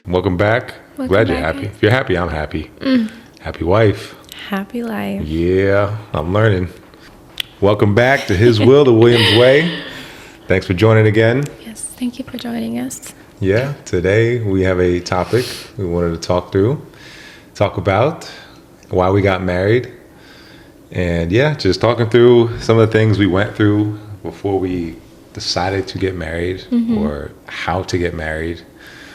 Welcome back. Welcome Glad you're back, happy. guys. If you're happy, I'm happy. Happy wife. Happy life. Yeah, I'm learning. Welcome back to His Will, the Williams Way. Thanks for joining again. Yes, thank you for joining us. Yeah, today we have a topic we wanted to talk about why we got married. And yeah, just talking through some of the things we went through before we decided to get married or how to get married.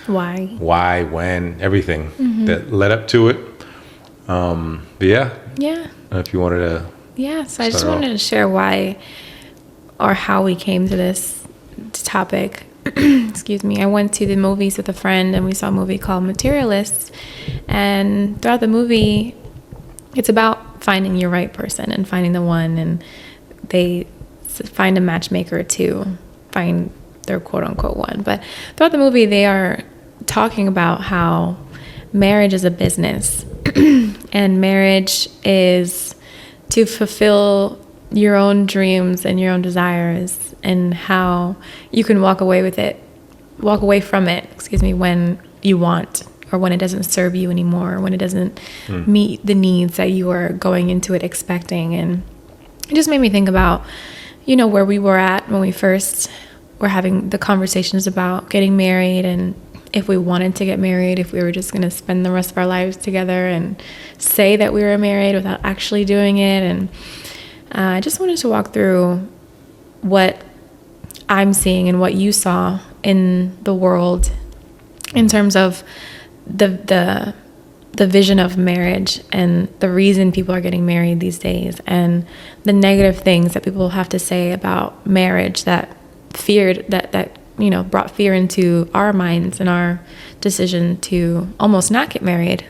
Why, when, everything that led up to it. But yeah. Yeah. If you wanted to. Yeah, so I just start wanted off. to share why or how we came to this topic. Excuse me. I went to the movies with a friend and we saw a movie called Materialists. And throughout the movie, it's about finding your right person and finding the one. And they find a matchmaker to find their quote unquote one. But throughout the movie, they are talking about how marriage is a business and marriage is to fulfill your own dreams and your own desires, and how you can walk away from it, when you want, or when it doesn't serve you anymore, or when it doesn't meet the needs that you are going into it expecting. And it just made me think about, where we were at when we first were having the conversations about getting married, and if we wanted to get married, if we were just going to spend the rest of our lives together and say that we were married without actually doing it. And I just wanted to walk through what I'm seeing and what you saw in the world in terms of the vision of marriage and the reason people are getting married these days, and the negative things that people have to say about marriage that brought fear into our minds and our decision to almost not get married,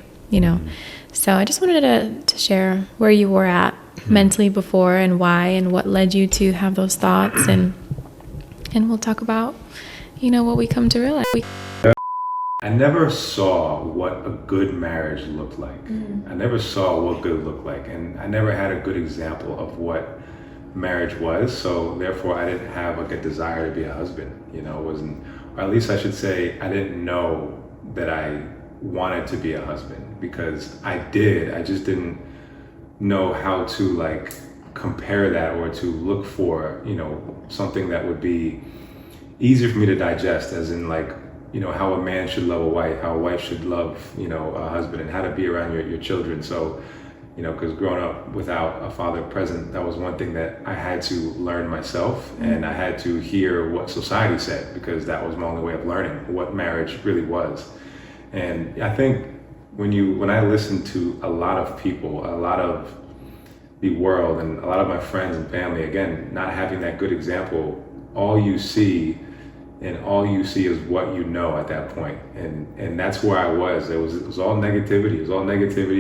So I just wanted to share where you were at mentally before, and why, and what led you to have those thoughts, and we'll talk about, what we come to realize. I never saw what a good marriage looked like. I never saw what good looked like. And I never had a good example of what marriage was. So therefore I didn't have a desire to be a husband, or at least I should say, I didn't know that I wanted to be a husband, because I just didn't know how to compare that, or to look for, something that would be easier for me to digest, as in how a man should love a wife, how a wife should love, a husband, and how to be around your children. So, because growing up without a father present, that was one thing that I had to learn myself, and I had to hear what society said, because that was my only way of learning what marriage really was. And I think when I listen to a lot of people, a lot of the world, and a lot of my friends and family, again, not having that good example, all you see is what you know at that point. And that's where I was. It was all negativity.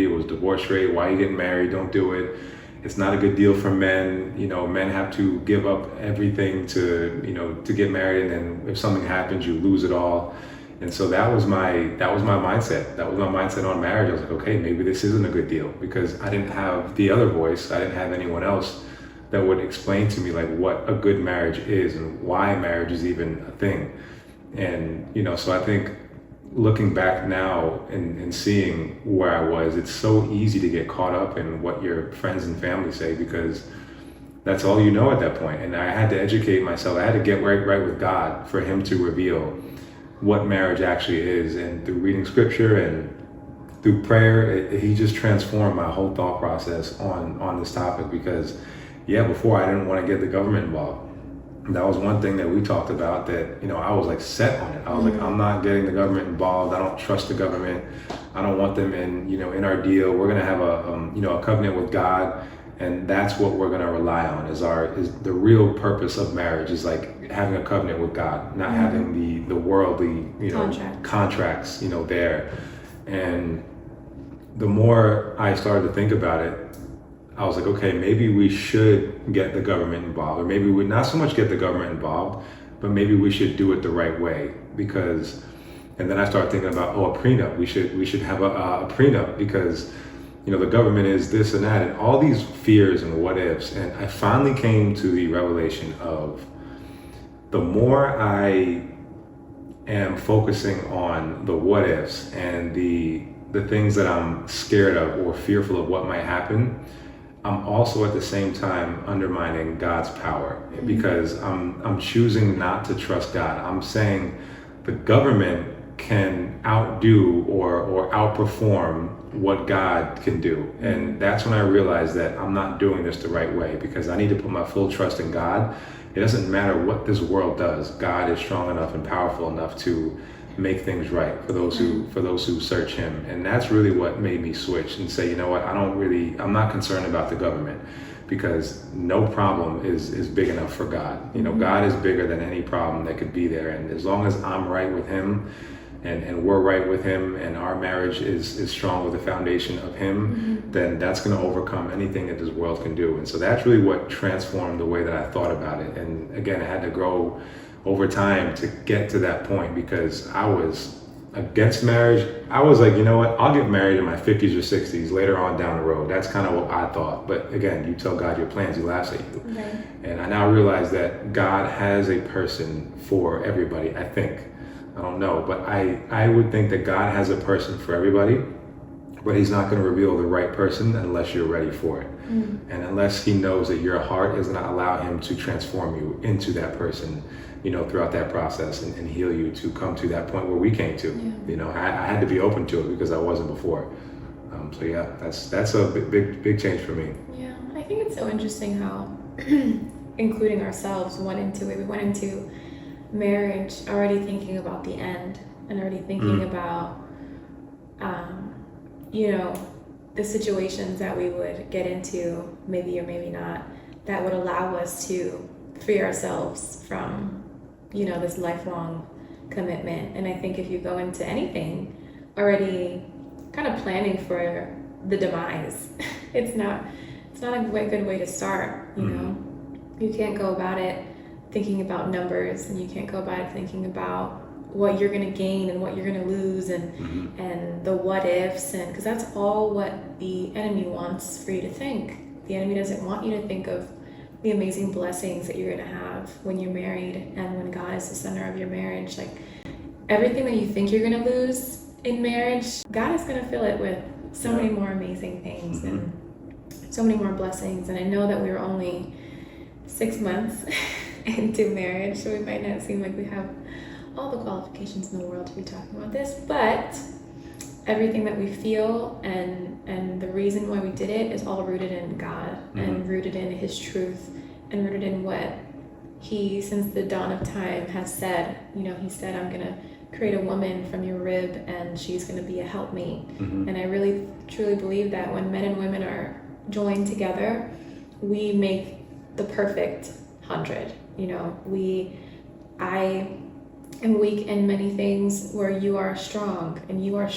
It was divorce rate. Why are you getting married? Don't do it. It's not a good deal for men. Men have to give up everything to get married. And then if something happens, you lose it all. And so that was my mindset. That was my mindset on marriage. I was like, okay, maybe this isn't a good deal, because I didn't have the other voice. I didn't have anyone else that would explain to me what a good marriage is and why marriage is even a thing. And, so I think looking back now and seeing where I was, it's so easy to get caught up in what your friends and family say, because that's all you know at that point. And I had to educate myself. I had to get right with God for Him to reveal what marriage actually is. And through reading scripture and through prayer, He just transformed my whole thought process on this topic, because before I didn't want to get the government involved. That was one thing that we talked about, that, I was set on it. I was I'm not getting the government involved. I don't trust the government. I don't want them in our deal. We're going to have a covenant with God. And that's what we're going to rely on is the real purpose of marriage, is having a covenant with God, not having the worldly, contracts, there. And the more I started to think about it, I was like, okay, maybe we should get the government involved, or maybe we not so much get the government involved, but maybe we should do it the right way. And then I started thinking about, a prenup. We should have a prenup, because, the government is this and that, and all these fears and what ifs. And I finally came to the revelation of, the more I am focusing on the what ifs and the things that I'm scared of or fearful of what might happen, I'm also at the same time undermining God's power, because I'm choosing not to trust God. I'm saying the government can outdo or outperform what God can do. And that's when I realized that I'm not doing this the right way, because I need to put my full trust in God. It doesn't matter what this world does. God is strong enough and powerful enough to make things right for those who search him. And that's really what made me switch and say, you know what, I'm not concerned about the government, because no problem is big enough for God. You know, God is bigger than any problem that could be there. And as long as I'm right with him, and we're right with him, and our marriage is strong with the foundation of him, then that's going to overcome anything that this world can do. And so that's really what transformed the way that I thought about it. And again, I had to grow over time to get to that point, because I was against marriage. I was like, you know what, I'll get married in my 50s or 60s later on down the road. That's kind of what I thought. But again, you tell God your plans, he laughs at you. Right. And I now realize that God has a person for everybody, I think. I don't know, but I would think that God has a person for everybody, but he's not going to reveal the right person unless you're ready for it. And unless he knows that your heart is going to allow him to transform you into that person, you know, throughout that process, and heal you to come to that point where we came to. You know, I had to be open to it because I wasn't before. So yeah, that's a big change for me. Yeah, I think it's so interesting how, including ourselves, we went into marriage already thinking about the end, and already thinking about, you know, the situations that we would get into, maybe or maybe not, that would allow us to free ourselves from, you know, this lifelong commitment. And I think if you go into anything already kind of planning for the demise, it's not a good way to start. You know, you can't go about it thinking about numbers, and you can't go about it thinking about what you're going to gain and what you're going to lose, and the what ifs, and because that's all what the enemy wants for you to think. The enemy doesn't want you to think of the amazing blessings that you're going to have when you're married and when God is the center of your marriage. Like, everything that you think you're going to lose in marriage, God is going to fill it with so many more amazing things and so many more blessings. And I know that we were only 6 months into marriage, so we might not seem like we have all the qualifications in the world to be talking about this, but everything that we feel and the reason why we did it is all rooted in God, and rooted in his truth, and rooted in what he, since the dawn of time, has said. You know, he said, I'm gonna create a woman from your rib, and she's gonna be a helpmate. And I really truly believe that when men and women are joined together, we make the perfect 100. You know, I am weak in many things where you are strong, and you are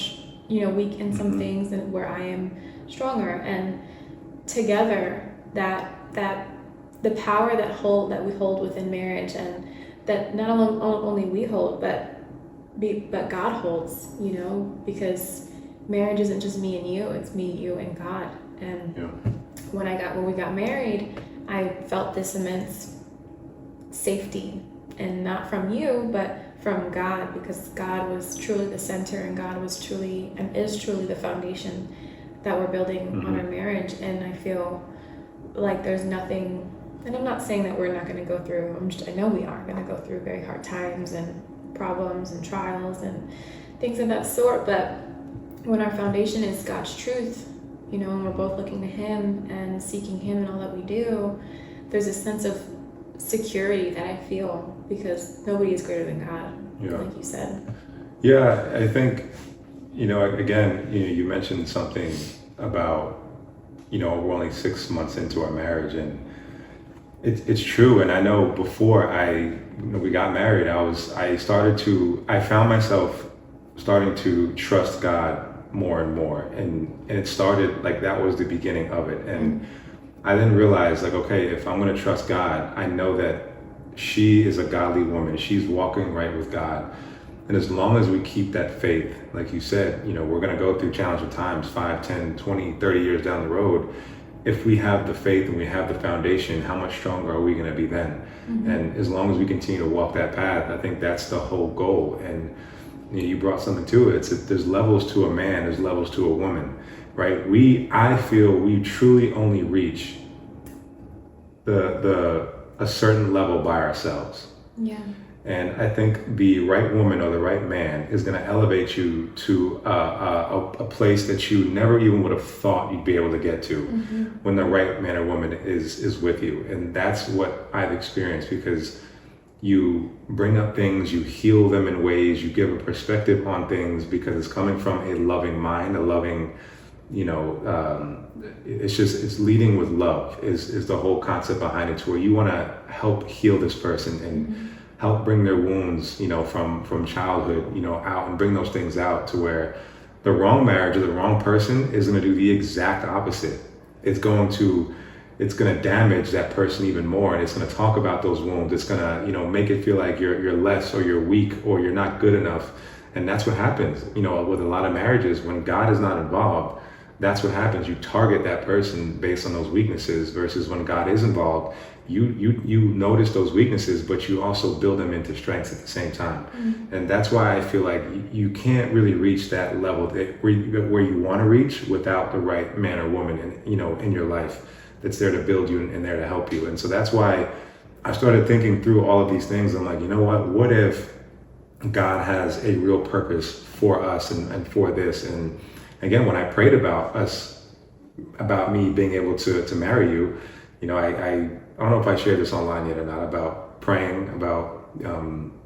weak in some things and where I am stronger, and together that the power that we hold within marriage, and that not only we hold, but God holds, you know, because marriage isn't just me and you, it's me, you, and God. And when we got married, I felt this immense safety, and not from you, but from God, because God was truly the center, and God was truly and is truly the foundation that we're building on our marriage. And I feel like there's nothing, and I'm not saying that we're not going to go through, I know we are going to go through very hard times and problems and trials and things of that sort, but when our foundation is God's truth, you know, and we're both looking to him and seeking him in all that we do, there's a sense of security that I feel, because nobody is greater than God, like you said. Yeah, I think, you know, again, you mentioned something about, you know, we're only 6 months into our marriage, and it's true. And I know before we got married, I found myself starting to trust God more and more, and it started like that was the beginning of it. And I then realized, like, okay, if I'm going to trust God, I know that she is a godly woman. She's walking right with God. And as long as we keep that faith, like you said, you know, we're going to go through challenging times 5, 10, 20, 30 years down the road. if we have the faith and we have the foundation, how much stronger are we going to be then? And as long as we continue to walk that path, I think that's the whole goal. And you brought something to it. There's levels to a man, there's levels to a woman, right? I feel we truly only reach a certain level by ourselves. Yeah. And I think the right woman or the right man is going to elevate you to a place that you never even would have thought you'd be able to get to when the right man or woman is with you. And that's what I've experienced, because you bring up things, you heal them in ways, you give a perspective on things because it's coming from a loving mind, a loving, it's leading with love is the whole concept behind it, to where you want to help heal this person and help bring their wounds, from childhood, out, and bring those things out, to where the wrong marriage or the wrong person is going to do the exact opposite. It's going to damage that person even more, and it's going to talk about those wounds. It's going to, make it feel like you're less, or you're weak, or you're not good enough. And that's what happens, with a lot of marriages when God is not involved. That's what happens. You target that person based on those weaknesses, versus when God is involved, you notice those weaknesses, but you also build them into strengths at the same time. And that's why I feel like you can't really reach that level where you want to reach without the right man or woman in your life that's there to build you and there to help you. And so that's why I started thinking through all of these things. I'm like, what if God has a real purpose for us and for this? And again, when I prayed about me being able to marry you, I don't know if I shared this online yet or not, about praying, about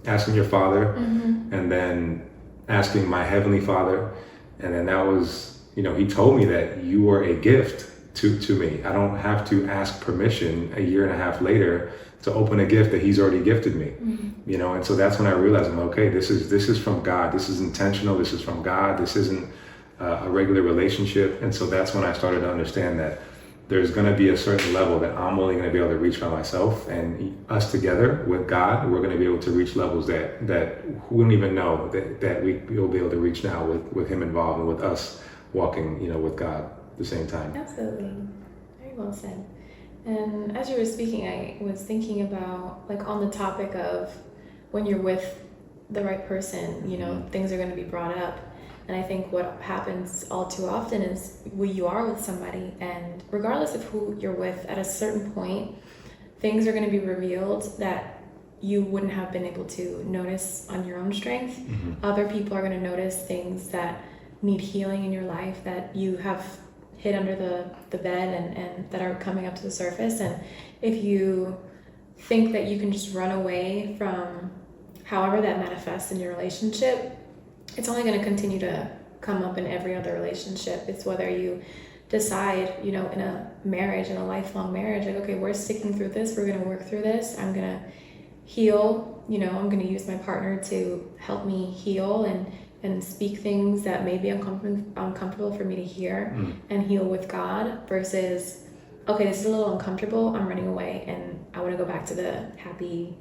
asking your Father, and then asking my Heavenly Father. And then that was, He told me that you are a gift to me. I don't have to ask permission a year and a half later to open a gift that He's already gifted me. And so that's when I realized, okay, this is from God. This is intentional. This is from God. This isn't a regular relationship. And so that's when I started to understand that there's going to be a certain level that I'm only going to be able to reach by myself, and us together with God, we're going to be able to reach levels that we don't even know that we'll be able to reach now with Him involved, and with us walking, with God at the same time. Absolutely. Very well said. And as you were speaking, I was thinking about, like, on the topic of when you're with the right person, things are going to be brought up. And I think what happens all too often is you are with somebody, and regardless of who you're with, at a certain point, things are going to be revealed that you wouldn't have been able to notice on your own strength. Other people are going to notice things that need healing in your life that you have hid under the bed and that are coming up to the surface. And if you think that you can just run away from however that manifests in your relationship, it's only going to continue to come up in every other relationship. It's whether you decide, in a marriage, in a lifelong marriage, like, okay, we're sticking through this, we're going to work through this, I'm going to heal, I'm going to use my partner to help me heal and speak things that may be uncomfortable for me to hear, and heal with God, versus, okay, this is a little uncomfortable, I'm running away, and I want to go back to the happy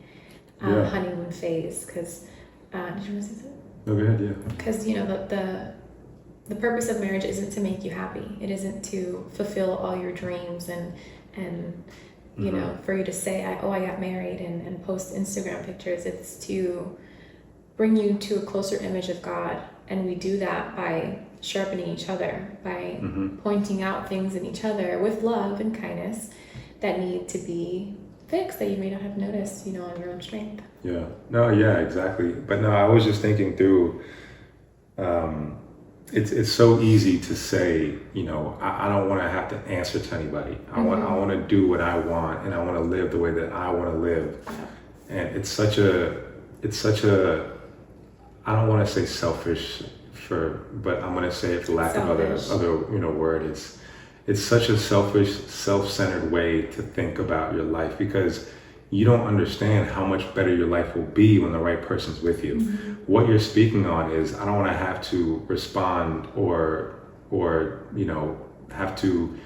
honeymoon phase. Because, did you want to say something? No, go ahead, yeah. Because, the purpose of marriage isn't to make you happy. It isn't to fulfill all your dreams and for you to say, I got married and post Instagram pictures. It's to bring you to a closer image of God. And we do that by sharpening each other, by pointing out things in each other with love and kindness that need to be fixed, that you may not have noticed, on your own strength. Yeah. No, yeah, exactly. But no, I was just thinking through, it's so easy to say, I don't want to have to answer to anybody. I want to do what I want, and I want to live the way that I want to live. And it's such a, I don't want to say selfish but I'm going to say it for lack of other word. It's such a selfish, self-centered way to think about your life, because you don't understand how much better your life will be when the right person's with you. What you're speaking on is, I don't want to have to respond or have to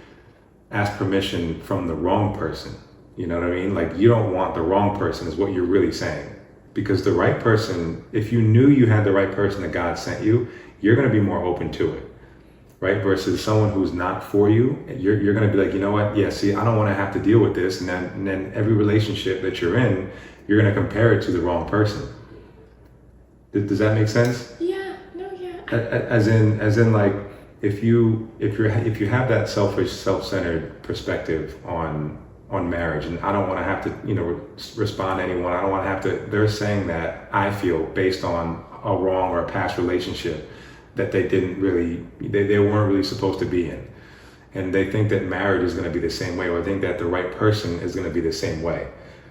ask permission from the wrong person. You know what I mean? Like, you don't want the wrong person is what you're really saying. Because the right person, if you knew you had the right person that God sent you, you're going to be more open to it. right? Versus someone who's not for you, you're going to be like, you know what? Yeah, see, I don't want to have to deal with this. And then every relationship that you're in, you're going to compare it to the wrong person. Does that make sense? Yeah. No. Yeah. As in, like, if you have that selfish, self-centered perspective on marriage, and I don't want to have to, respond to anyone. I don't want to have to. They're saying that I feel based on a wrong or a past relationship that they weren't really supposed to be in, and they think that marriage is going to be the same way, or think that the right person is going to be the same way,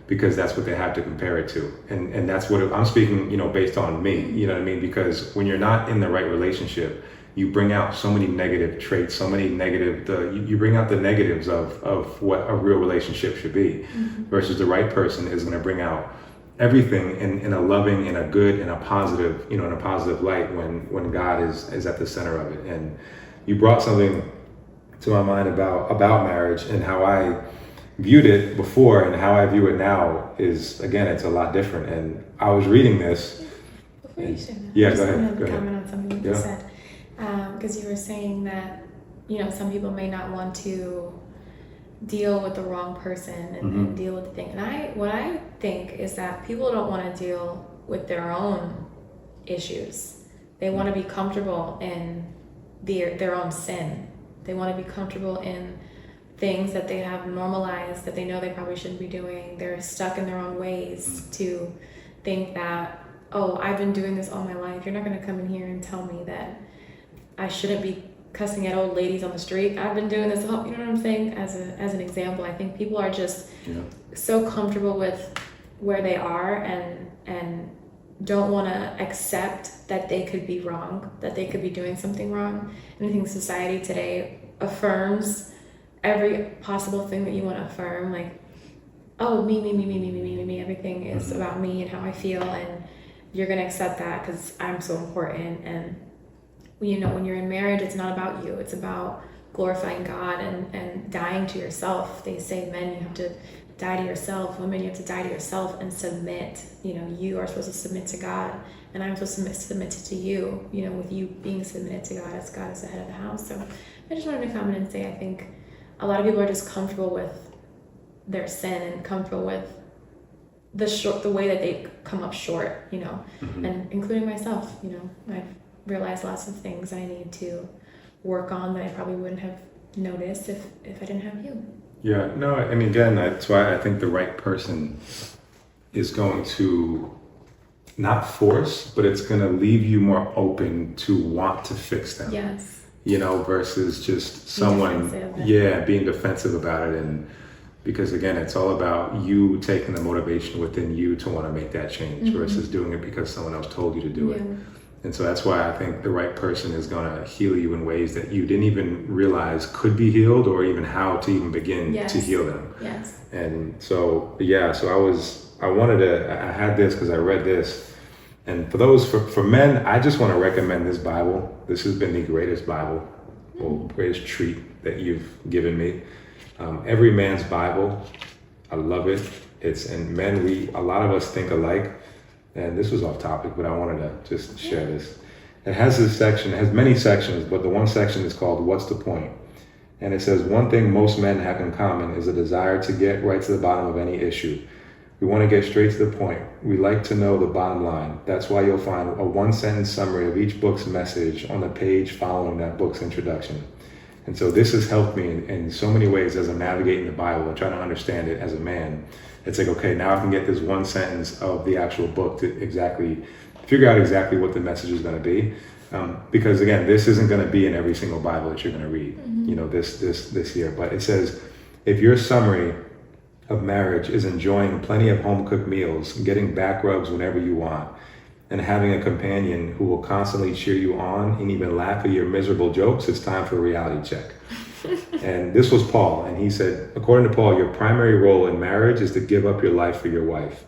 because that's what they have to compare it to, and that's what I'm speaking, based on me. You know what I mean? Because when you're not in the right relationship, you bring out so many negative traits, so many negative, you bring out the negatives of what a real relationship should be, versus the right person is going to bring out everything in a loving, in a good, in a positive, in a positive light when God is at the center of it. And you brought something to my mind about marriage and how I viewed it before and how I view it now is, again, it's a lot different. And I was reading this. Before you say that, yeah, I just go ahead. wanted to Go ahead. comment on something you said. Because you were saying that, some people may not want to deal with the wrong person and deal with the thing. And what I think is that people don't want to deal with their own issues. They want to be comfortable in their own sin. They want to be comfortable in things that they have normalized that they know they probably shouldn't be doing. They're stuck in their own ways to think that, oh, I've been doing this all my life. You're not going to come in here and tell me that I shouldn't be cussing at old ladies on the street. I've been doing this all, you know what I'm saying? As an example, I think people are just so comfortable with where they are and don't want to accept that they could be wrong, that they could be doing something wrong. And I think society today affirms every possible thing that you want to affirm, like, oh, me, everything is about me and how I feel, and you're going to accept that because I'm so important. And when you're in marriage, it's not about you. It's about glorifying God and dying to yourself. They say, men, you have to die to yourself. Women, you have to die to yourself and submit. You are supposed to submit to God, and I'm supposed to submit to you, with you being submitted to God as God is the head of the house. So I just wanted to comment and say, I think a lot of people are just comfortable with their sin and comfortable with the way that they come up short, and including myself, I've realized lots of things I need to work on that I probably wouldn't have noticed if I didn't have you. Yeah, no, I mean, again, that's why I think the right person is going to not force, but it's going to leave you more open to want to fix them. Yes. Versus just someone, being defensive about it. And because, again, it's all about you taking the motivation within you to want to make that change versus doing it because someone else told you to do it. And so that's why I think the right person is going to heal you in ways that you didn't even realize could be healed, or even how to even begin to heal them. Yes. And so, I had this because I read this. And for men, I just want to recommend this Bible. This has been the greatest Bible, or greatest treat that you've given me. Every Man's Bible. I love it. And men, a lot of us think alike. And this was off topic, but I wanted to just share this. It has this section, it has many sections, but the one section is called What's the Point? And it says, one thing most men have in common is a desire to get right to the bottom of any issue. We want to get straight to the point. We like to know the bottom line. That's why you'll find a one-sentence summary of each book's message on the page following that book's introduction. And so this has helped me in so many ways as I'm navigating the Bible and trying to understand it as a man. It's like, okay, now I can get this one sentence of the actual book to figure out exactly what the message is going to be. Because again, this isn't going to be in every single Bible that you're going to read, this year. But it says, if your summary of marriage is enjoying plenty of home-cooked meals, getting back rubs whenever you want, and having a companion who will constantly cheer you on and even laugh at your miserable jokes, it's time for a reality check. And this was Paul, and he said, according to Paul, your primary role in marriage is to give up your life for your wife.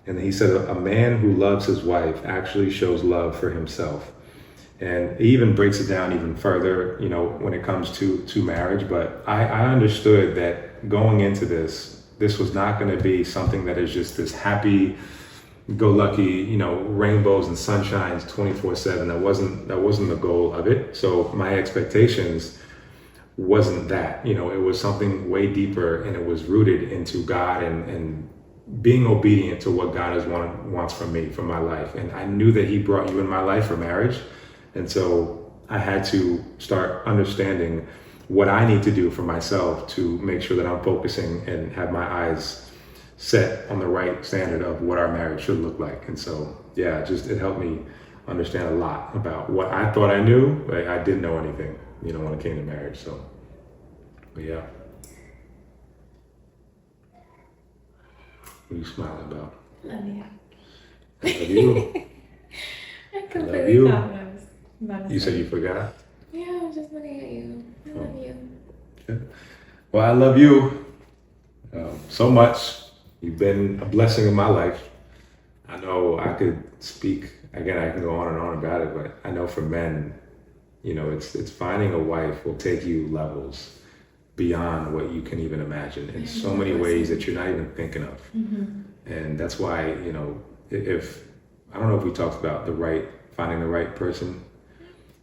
And he said, a man who loves his wife actually shows love for himself. And he even breaks it down even further, when it comes to marriage. But I understood that going into this was not going to be something that is just this happy, go lucky, you know, rainbows and sunshines 24/7. That wasn't the goal of it. So my expectations wasn't that, you know, it was something way deeper, and it was rooted into God and being obedient to what God wants from me, from my life. And I knew that He brought you in my life for marriage. And so I had to start understanding what I need to do for myself to make sure that I'm focusing and have my eyes set on the right standard of what our marriage should look like. And so, yeah, it helped me understand a lot about what I thought I knew, but I didn't know anything, you know, when it came to marriage. So, but yeah. What are you smiling about? Love you. I love you. I love completely you. forgot what I was about to You say. said you forgot? Yeah, I was just looking at you. I love you. Okay. Well, I love you so much. You've been a blessing in my life. I know I could speak, again, I can go on and on about it, but I know for men, you know, it's finding a wife will take you levels beyond what you can even imagine in so many ways that you're not even thinking of. And that's why, you know, if I don't know if we talked about finding the right person,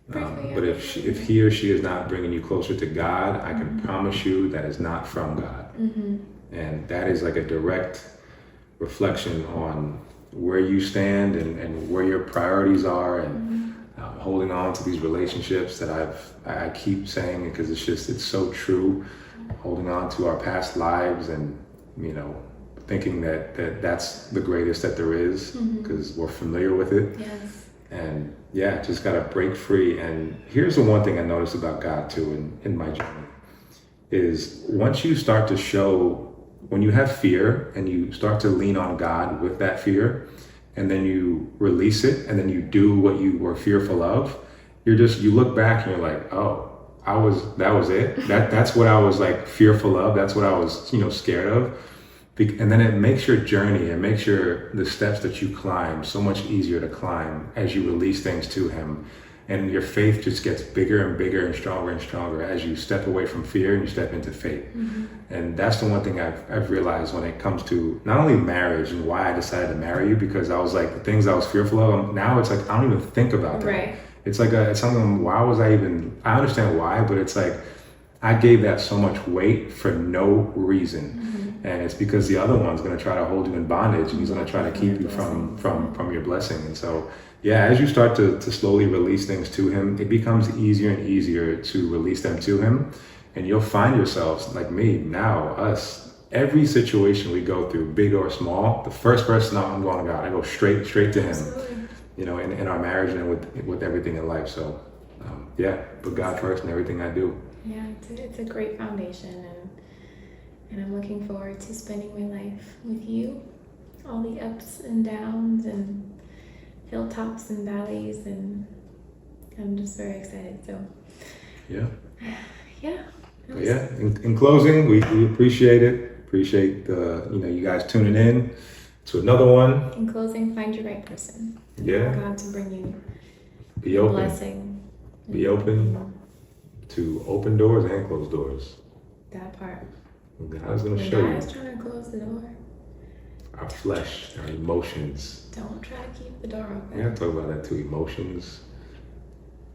but if he or she is not bringing you closer to God, I can promise you that is not from God. And that is like a direct reflection on where you stand and where your priorities are, and holding on to these relationships that I keep saying, because it's so true, holding on to our past lives and, you know, thinking that's the greatest that there is because we're familiar with it. Yes. And yeah, just got to break free. And here's the one thing I noticed about God too in my journey is once you start to show, when you have fear and you start to lean on God with that fear, and then you release it, and then you do what you were fearful of, you look back and you're like, oh, that was it. That's what I was like fearful of. That's what I was, you know, scared of. And then it makes your journey, it makes the steps that you climb so much easier to climb as you release things to Him. And your faith just gets bigger and bigger and stronger as you step away from fear and you step into faith. And that's the one thing I've realized when it comes to not only marriage and why I decided to marry you, because I was like, the things I was fearful of, now it's like, I don't even think about that. Right. It's like, it's something, why was I understand why, but it's like, I gave that so much weight for no reason. And it's because the other one's going to try to hold you in bondage, and he's going to try to keep you from your blessing. And so, yeah, as you start to slowly release things to Him, it becomes easier and easier to release them to Him. And you'll find yourselves, like me, now, us, every situation we go through, big or small, the first person I'm going to God, I go straight to Him. Absolutely. You know, in our marriage and with everything in life. So, yeah, put God first in everything I do. Yeah, it's a great foundation, and I'm looking forward to spending my life with you, all the ups and downs and hilltops and valleys, and I'm just very excited. So Yeah. yeah. But yeah, in closing, we appreciate it. Appreciate you guys tuning in to another one. In closing, find your right person. Yeah. For God to bring you Be open. blessing. Be open to open doors and closed doors. That part. God's going to When show God you is trying to close the door, our flesh, our emotions. don't try to keep the door open. We have to talk about that too. Emotions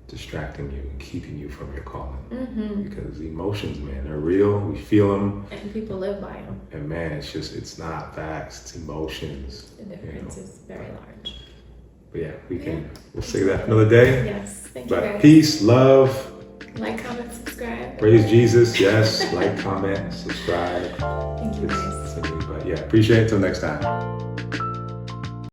distracting you and keeping you from your calling. Because emotions, man, they're real. We feel them. And people live by them. And man, it's not facts. It's emotions. The difference is very large. But yeah, we'll say that another day. Yes. Thank you, But guys. peace, love, Like, comment, subscribe. praise Jesus. Yes, like, comment, subscribe. Thank you, guys. But yeah, appreciate it. Till next time.